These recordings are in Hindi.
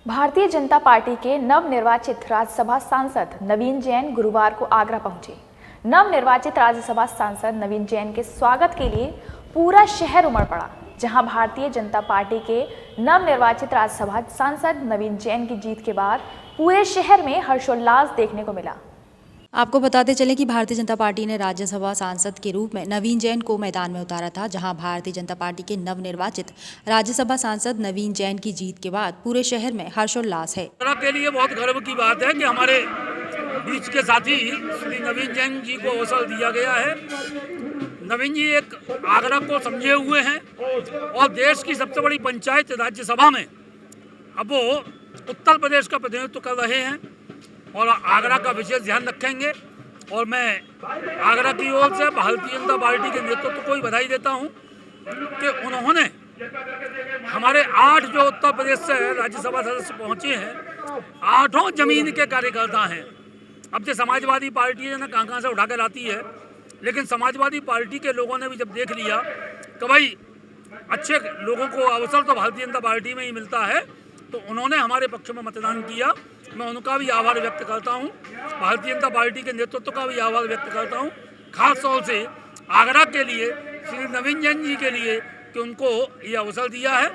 भारतीय जनता पार्टी के नवनिर्वाचित राज्यसभा सांसद नवीन जैन गुरुवार को आगरा पहुंचे। नवनिर्वाचित राज्यसभा सांसद नवीन जैन के स्वागत के लिए पूरा शहर उमड़ पड़ा, जहां भारतीय जनता पार्टी के नवनिर्वाचित राज्यसभा सांसद नवीन जैन की जीत के बाद पूरे शहर में हर्षोल्लास देखने को मिला। आपको बताते चलें कि भारतीय जनता पार्टी ने राज्यसभा सांसद के रूप में नवीन जैन को मैदान में उतारा था, जहां भारतीय जनता पार्टी के नवनिर्वाचित राज्यसभा सांसद नवीन जैन की जीत के बाद पूरे शहर में हर्षोल्लास है। के लिए बहुत गर्व की बात है कि हमारे बीच के साथी श्री नवीन जैन जी को अवसर दिया गया है। नवीन जी एक आगरा को समझे हुए हैं और देश की सबसे बड़ी पंचायत राज्यसभा में अब वो उत्तर प्रदेश का प्रतिनिधित्व कर रहे हैं और आगरा का विशेष ध्यान रखेंगे। और मैं आगरा की ओर से भारतीय जनता पार्टी के नेतृत्व को ही बधाई देता हूं कि उन्होंने हमारे 8 जो उत्तर प्रदेश से राज्यसभा सदस्य पहुंचे हैं, 8 जमीन के कार्यकर्ता हैं। अब जो समाजवादी पार्टी है ना कहाँ से उठा कर लाती है, लेकिन समाजवादी पार्टी के लोगों ने भी जब देख लिया कि भाई अच्छे लोगों को अवसर तो भारतीय जनता पार्टी में ही मिलता है, तो उन्होंने हमारे पक्ष में मतदान किया। मैं उनका भी आभार व्यक्त करता हूं, भारतीय जनता पार्टी के नेतृत्व का भी आभार व्यक्त करता हूं, खास तौर से आगरा के लिए श्री नवीन जैन जी के लिए कि उनको ये अवसर दिया है।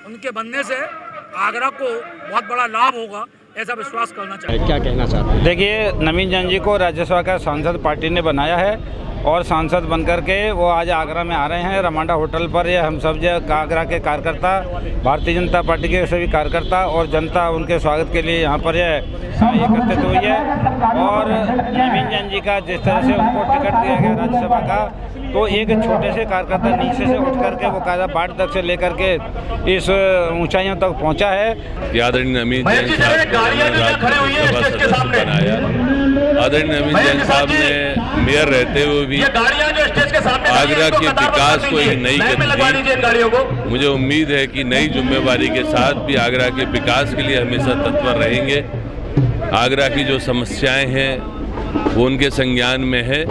उनके बनने से आगरा को बहुत बड़ा लाभ होगा, ऐसा विश्वास करना चाहिए। क्या कहना चाहते हैं? देखिए, नवीन जैन जी को राज्यसभा का सांसद पार्टी ने बनाया है और सांसद बनकर के वो आज आगरा में आ रहे हैं। रमांडा होटल पर ये हम सब जो आगरा के कार्यकर्ता, भारतीय जनता पार्टी के सभी कार्यकर्ता और जनता उनके स्वागत के लिए यहाँ पर ये एकत्रित हुई है। और नवीन जैन जी का जिस तरह से उनको टिकट दिया गया राज्यसभा का, तो एक छोटे से कार्यकर्ता नीचे से उठ करके वो कायदा बाट तक से लेकर के इस ऊंचाइयों तक पहुँचा है। आदरणीय नवीन जैन साहब को राज्यसभा सदस्य बनाया। आदरणीय नवीन जैन साहब ने मेयर रहते हुए भी आगरा के विकास को एक नई गति दी। मुझे उम्मीद है कि नई जिम्मेवारी के साथ भी आगरा के विकास के लिए हमेशा तत्पर रहेंगे। आगरा की जो समस्याएं हैं वो उनके संज्ञान में है।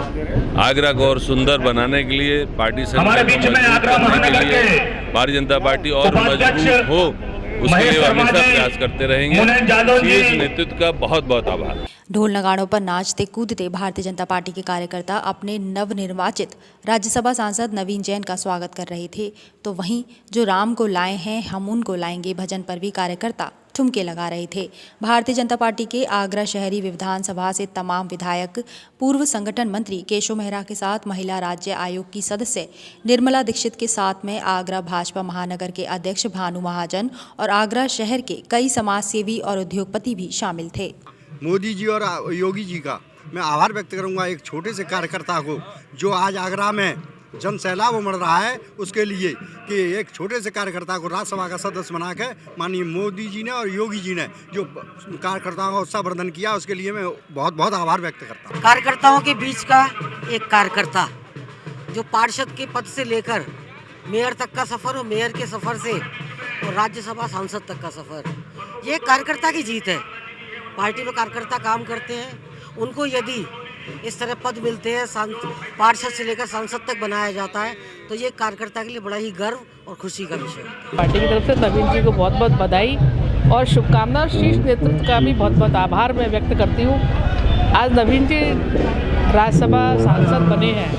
आगरा को और सुंदर बनाने के लिए पार्टी संगठन को मजबूत करने के लिए भारतीय जनता पार्टी और मजबूत हो, उसके लिए हमेशा प्रयास करते रहेंगे। इस नेतृत्व का बहुत बहुत आभार। ढोल नगाड़ों पर नाचते कूदते भारतीय जनता पार्टी के कार्यकर्ता अपने नवनिर्वाचित राज्यसभा सांसद नवीन जैन का स्वागत कर रहे थे, तो वहीं जो राम को लाए हैं हम उनको लाएंगे भजन पर भी कार्यकर्ता ठुमके लगा रहे थे। भारतीय जनता पार्टी के आगरा शहरी विधानसभा से तमाम विधायक, पूर्व संगठन मंत्री केशव मेहरा के साथ महिला राज्य आयोग की सदस्य निर्मला दीक्षित के साथ में आगरा भाजपा महानगर के अध्यक्ष भानु महाजन और आगरा शहर के कई समाजसेवी और उद्योगपति भी शामिल थे। मोदी जी और योगी जी का मैं आभार व्यक्त करूंगा एक छोटे से कार्यकर्ता को, जो आज आगरा में जन सैलाब उमड़ रहा है, उसके लिए कि एक छोटे से कार्यकर्ता को राज्यसभा का सदस्य बना के माननीय मोदी जी ने और योगी जी ने जो कार्यकर्ताओं का उत्साहवर्धन किया, उसके लिए मैं बहुत बहुत आभार व्यक्त करता हूँ। कार्यकर्ताओं के बीच का एक कार्यकर्ता जो पार्षद के पद से लेकर मेयर तक का सफ़र और मेयर के सफ़र से और राज्यसभा सांसद तक का सफ़र, ये कार्यकर्ता की जीत है। पार्टी में कार्यकर्ता काम करते हैं, उनको यदि इस तरह पद मिलते हैं, पार्षद से लेकर सांसद तक बनाया जाता है, तो ये कार्यकर्ता के लिए बड़ा ही गर्व और खुशी का विषय है। पार्टी की तरफ से नवीन जी को बहुत बहुत बधाई और शुभकामना और शीर्ष नेतृत्व का भी बहुत बहुत आभार मैं व्यक्त करती हूँ। आज नवीन जी राज्यसभा सांसद बने हैं,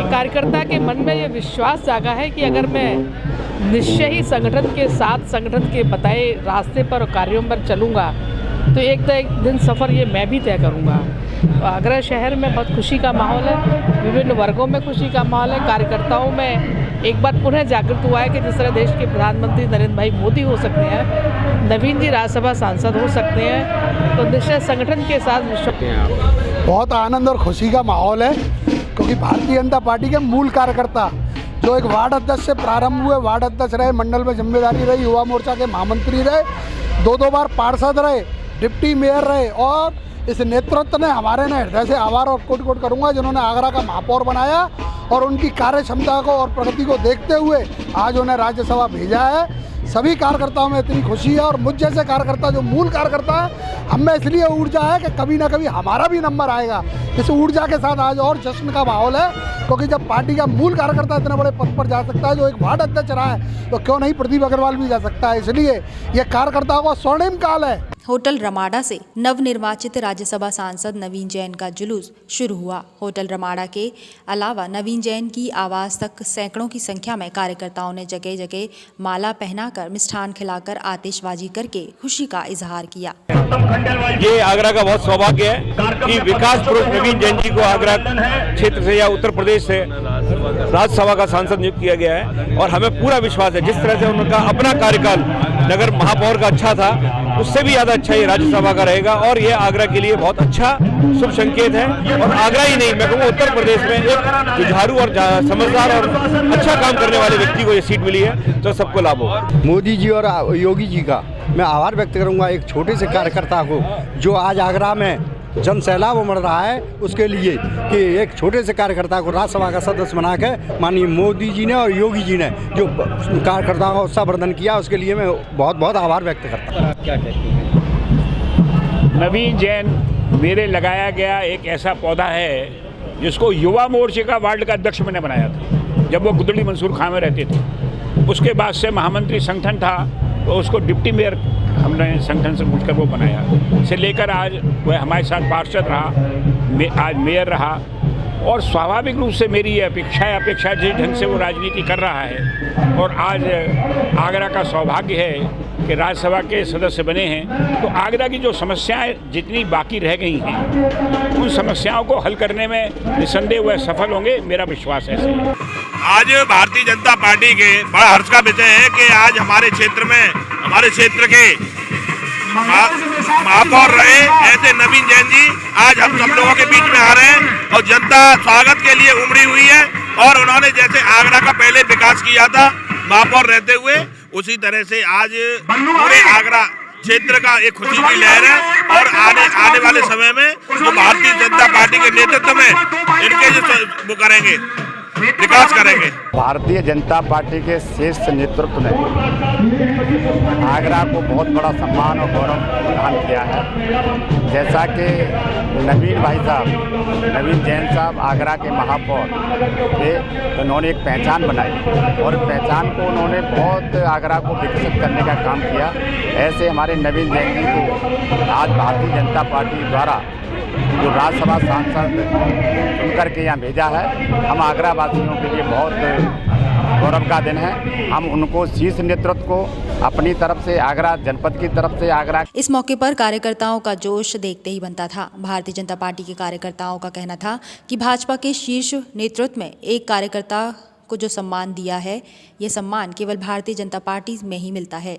एक कार्यकर्ता के मन में ये विश्वास जागा है कि अगर मैं निश्चय ही संगठन के साथ, संगठन के बताए रास्ते पर और कार्यों पर चलूँगा, तो एक दिन सफ़र ये मैं भी तय करूँगा। तो आगरा शहर में बहुत खुशी का माहौल है, विभिन्न वर्गों में खुशी का माहौल है। कार्यकर्ताओं में एक बार पुनः जागृत हुआ है कि जिस तरह देश के प्रधानमंत्री नरेंद्र भाई मोदी हो सकते हैं, नवीन जी राज्यसभा सांसद हो सकते हैं, तो निश्चय संगठन के साथ बहुत आनंद और खुशी का माहौल है, क्योंकि भारतीय जनता पार्टी के मूल कार्यकर्ता जो एक वार्ड अध्यक्ष से प्रारंभ हुए, वार्ड अध्यक्ष रहे, मंडल में जिम्मेदारी रही, युवा मोर्चा के महामंत्री रहे, 2 बार पार्षद रहे, डिप्टी मेयर रहे, और इस नेतृत्व ने हमारे ने हृदय से आभार और कोट कोट करूंगा जिन्होंने आगरा का महापौर बनाया और उनकी कार्य क्षमता को और प्रगति को देखते हुए आज उन्हें राज्यसभा भेजा है। सभी कार्यकर्ताओं में इतनी खुशी है और मुझ जैसे कार्यकर्ता जो मूल कार्यकर्ता है, हम में इसलिए ऊर्जा है कि कभी ना कभी हमारा भी नंबर आएगा। इस ऊर्जा के साथ आज और जश्न का माहौल है, क्योंकि जब पार्टी का मूल कार्यकर्ता इतने बड़े पद पर जा सकता है, जो एक वार्ड अध्यक्ष रहा है, तो क्यों नहीं प्रदीप अग्रवाल भी जा सकता है। इसलिए यह कार्यकर्ताओं का स्वर्णिम काल है। होटल रमाडा से नवनिर्वाचित राज्यसभा सांसद नवीन जैन का जुलूस शुरू हुआ। होटल रमाडा के अलावा नवीन जैन की आवास तक सैकड़ों की संख्या में कार्यकर्ताओं ने जगह जगह माला पहनाकर, मिष्ठान खिलाकर, आतिशबाजी करके खुशी का इजहार किया। ये आगरा का बहुत सौभाग्य है कि विकास पुरुष नवीन जैन जी को आगरा क्षेत्र से या उत्तर प्रदेश से राज्यसभा का सांसद नियुक्त किया गया है और हमें पूरा विश्वास है जिस तरह से उनका अपना कार्यकाल नगर महापौर का अच्छा था, उससे भी ज्यादा अच्छा ये राज्यसभा का रहेगा और ये आगरा के लिए बहुत अच्छा शुभ संकेत है। और आगरा ही नहीं, मैं कहूँगा उत्तर प्रदेश में एक जुझारू और समझदार और अच्छा काम करने वाले व्यक्ति को ये सीट मिली है, तो सबको लाभ होगा। मोदी जी और योगी जी का मैं आभार व्यक्त करूंगा एक छोटे से कार्यकर्ता को, जो आज आगरा में जन सैलाब उमड़ रहा है, उसके लिए कि एक छोटे से कार्यकर्ता को राज्यसभा का सदस्य बना के माननीय मोदी जी ने और योगी जी ने जो कार्यकर्ताओं का उत्साहवर्धन किया, उसके लिए मैं बहुत बहुत आभार व्यक्त करता हूँ। क्या कहते हैं? नवीन जैन मेरे लगाया गया एक ऐसा पौधा है जिसको युवा मोर्चे का वार्ड का अध्यक्ष मैंने बनाया था जब वो गुदड़ी मंसूर खां में रहते थे। उसके बाद से महामंत्री संगठन था तो उसको डिप्टी मेयर हमने संगठन से पूछकर वो बनाया, से लेकर आज वह हमारे साथ पार्षद रहा, आज मेयर रहा। और स्वाभाविक रूप से मेरी ये अपेक्षा जिस ढंग से वो राजनीति कर रहा है और आज आगरा का सौभाग्य है कि राज्यसभा के सदस्य बने हैं, तो आगरा की जो समस्याएं जितनी बाकी रह गई हैं उन समस्याओं को हल करने में निसंदेह वह सफल होंगे, मेरा विश्वास है ऐसे ही। आज भारतीय जनता पार्टी के बड़ा हर्ष का विषय है कि आज हमारे क्षेत्र के महापौर रहे ऐसे नवीन जैन जी आज हम सब लोगों के बीच में आ रहे हैं और जनता स्वागत के लिए उमड़ी हुई है। और उन्होंने जैसे आगरा का पहले विकास किया था महापौर रहते हुए, उसी तरह से आज पूरे आगरा क्षेत्र का एक खुशी की लहर है। और आने वाले समय में जो भारतीय जनता पार्टी के नेतृत्व में इनके जो वो करेंगे, विकास करेंगे। भारतीय जनता पार्टी के शीर्ष नेतृत्व ने आगरा को बहुत बड़ा सम्मान और गौरव प्रदान किया है। जैसा कि नवीन भाई साहब, नवीन जैन साहब आगरा के महापौर थे, तो उन्होंने एक पहचान बनाई और पहचान को उन्होंने बहुत आगरा को विकसित करने का काम किया। ऐसे हमारे नवीन जैन जी को आज भारतीय जनता पार्टी द्वारा जो राज्यसभा सांसद चुन करके यहाँ भेजा है, हम आगरा वासियों के लिए बहुत गौरव का दिन है। हम उनको शीर्ष नेतृत्व को अपनी तरफ से, आगरा जनपद की तरफ से आगरा। इस मौके पर कार्यकर्ताओं का जोश देखते ही बनता था। भारतीय जनता पार्टी के कार्यकर्ताओं का कहना था कि भाजपा के शीर्ष नेतृत्व में एक कार्यकर्ता को जो सम्मान दिया है, ये सम्मान केवल भारतीय जनता पार्टी में ही मिलता है।